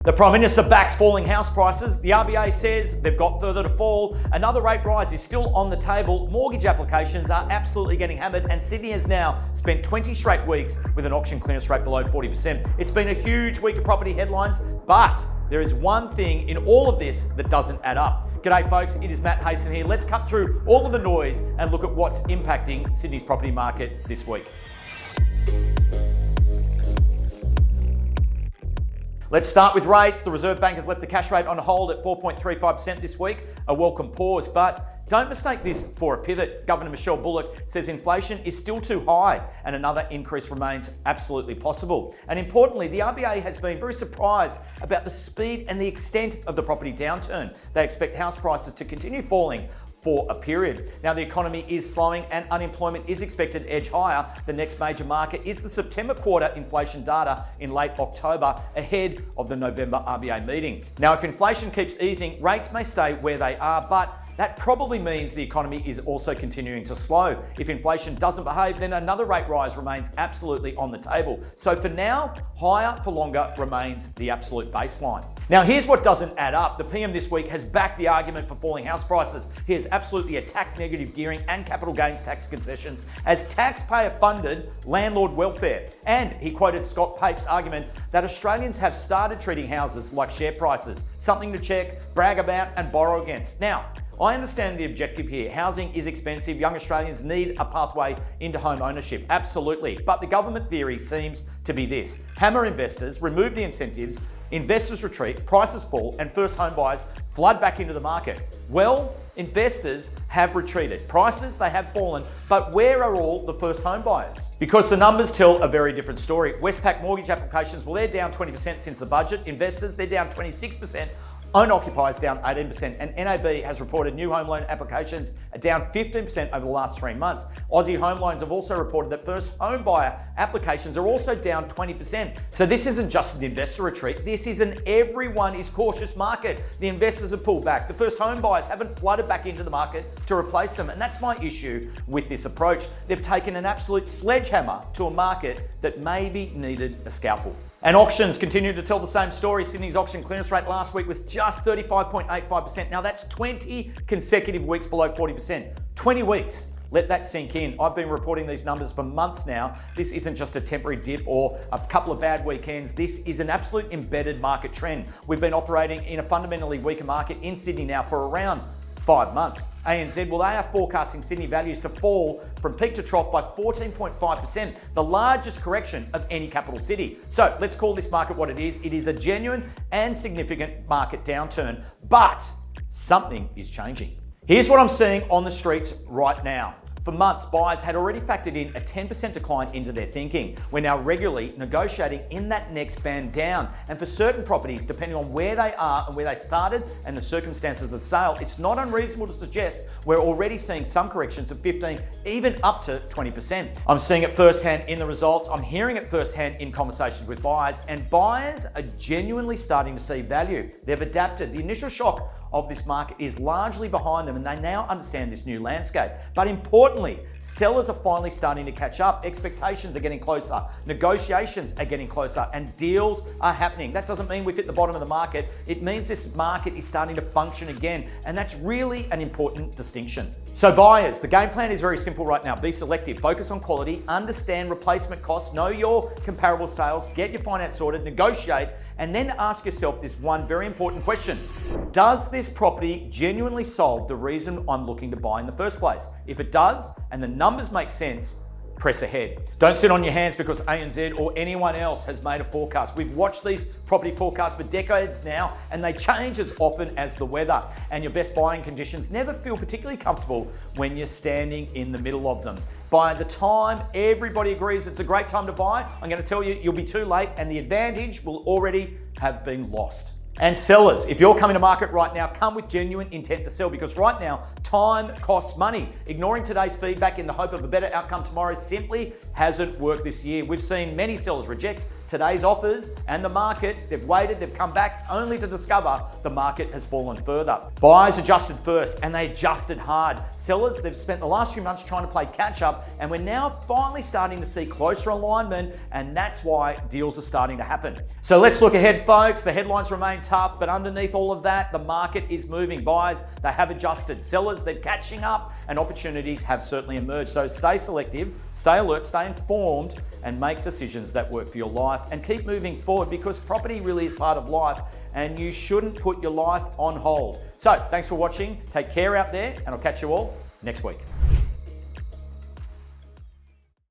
The Prime Minister backs falling house prices. The RBA says they've got further to fall. Another rate rise is still on the table. Mortgage applications are absolutely getting hammered, and Sydney has now spent 20 straight weeks with an auction clearance rate below 40%. It's been a huge week of property headlines, but there is one thing in all of this that doesn't add up. G'day folks, it is Matt Haston here. Let's cut through all of the noise and look at what's impacting Sydney's property market this week. Let's start with rates. The Reserve Bank has left the cash rate on hold at 4.35% this week, a welcome pause, but don't mistake this for a pivot. Governor Michelle Bullock says inflation is still too high and another increase remains absolutely possible. And importantly, the RBA has been very surprised about the speed and the extent of the property downturn. They expect house prices to continue falling for a period. Now, the economy is slowing and unemployment is expected to edge higher. The next major marker is the September quarter inflation data in late October, ahead of the November RBA meeting. Now, if inflation keeps easing, rates may stay where they are, but that probably means the economy is also continuing to slow. If inflation doesn't behave, then another rate rise remains absolutely on the table. So for now, higher for longer remains the absolute baseline. Now, here's what doesn't add up. The PM this week has backed the argument for falling house prices. He has absolutely attacked negative gearing and capital gains tax concessions as taxpayer-funded landlord welfare. And he quoted Scott Pape's argument that Australians have started treating houses like share prices, something to check, brag about, and borrow against. Now, I understand the objective here. Housing is expensive. Young Australians need a pathway into home ownership. Absolutely. But the government theory seems to be this: hammer investors, remove the incentives, investors retreat, prices fall, and first home buyers flood back into the market. Well, investors have retreated. Prices, they have fallen, but where are all the first home buyers? Because the numbers tell a very different story. Westpac mortgage applications, well, they're down 20% since the budget. Investors, they're down 26%. Owner-occupiers down 18%, and NAB has reported new home loan applications are down 15% over the last 3 months. Aussie Home Loans have also reported that first home buyer applications are also down 20%. So this isn't just an investor retreat, this is an everyone is cautious market. The investors have pulled back. The first home buyers haven't flooded back into the market to replace them, and that's my issue with this approach. They've taken an absolute sledgehammer to a market that maybe needed a scalpel. And auctions continue to tell the same story. Sydney's auction clearance rate last week was just 35.85%. Now that's 20 consecutive weeks below 40%. 20 weeks. Let that sink in. I've been reporting these numbers for months now. This isn't just a temporary dip or a couple of bad weekends. This is an absolute embedded market trend. We've been operating in a fundamentally weaker market in Sydney now for around 5 months. ANZ, well, they are forecasting Sydney values to fall from peak to trough by 14.5%, the largest correction of any capital city. So let's call this market what it is. It is a genuine and significant market downturn, but something is changing. Here's what I'm seeing on the streets right now. For months, buyers had already factored in a 10% decline into their thinking. We're now regularly negotiating in that next band down. And for certain properties, depending on where they are and where they started and the circumstances of the sale, it's not unreasonable to suggest we're already seeing some corrections of 15, even up to 20%. I'm seeing it firsthand in the results. I'm hearing it firsthand in conversations with buyers, and buyers are genuinely starting to see value. They've adapted. The initial shock of this market is largely behind them, and they now understand this new landscape. But importantly, sellers are finally starting to catch up. Expectations are getting closer, negotiations are getting closer, and deals are happening. That doesn't mean we've hit the bottom of the market. It means this market is starting to function again, and that's really an important distinction. So buyers, the game plan is very simple right now. Be selective, focus on quality, understand replacement costs, know your comparable sales, get your finance sorted, negotiate, and then ask yourself this one very important question: does this property genuinely solve the reason I'm looking to buy in the first place? If it does, and the numbers make sense, press ahead. Don't sit on your hands because ANZ or anyone else has made a forecast. We've watched these property forecasts for decades now, and they change as often as the weather. And your best buying conditions never feel particularly comfortable when you're standing in the middle of them. By the time everybody agrees it's a great time to buy, I'm going to tell you, you'll be too late, and the advantage will already have been lost. And sellers, if you're coming to market right now, come with genuine intent to sell, because right now, time costs money. Ignoring today's feedback in the hope of a better outcome tomorrow simply hasn't worked this year. We've seen many sellers reject today's offers and the market, they've waited, they've come back only to discover the market has fallen further. Buyers adjusted first and they adjusted hard. Sellers, they've spent the last few months trying to play catch up, and we're now finally starting to see closer alignment, and that's why deals are starting to happen. So let's look ahead, folks. The headlines remain tough, but underneath all of that, the market is moving. Buyers, they have adjusted. Sellers, they're catching up, and opportunities have certainly emerged. So stay selective, stay alert, stay informed, and make decisions that work for your life, and keep moving forward, because property really is part of life and you shouldn't put your life on hold. So thanks for watching. Take care out there, and I'll catch you all next week.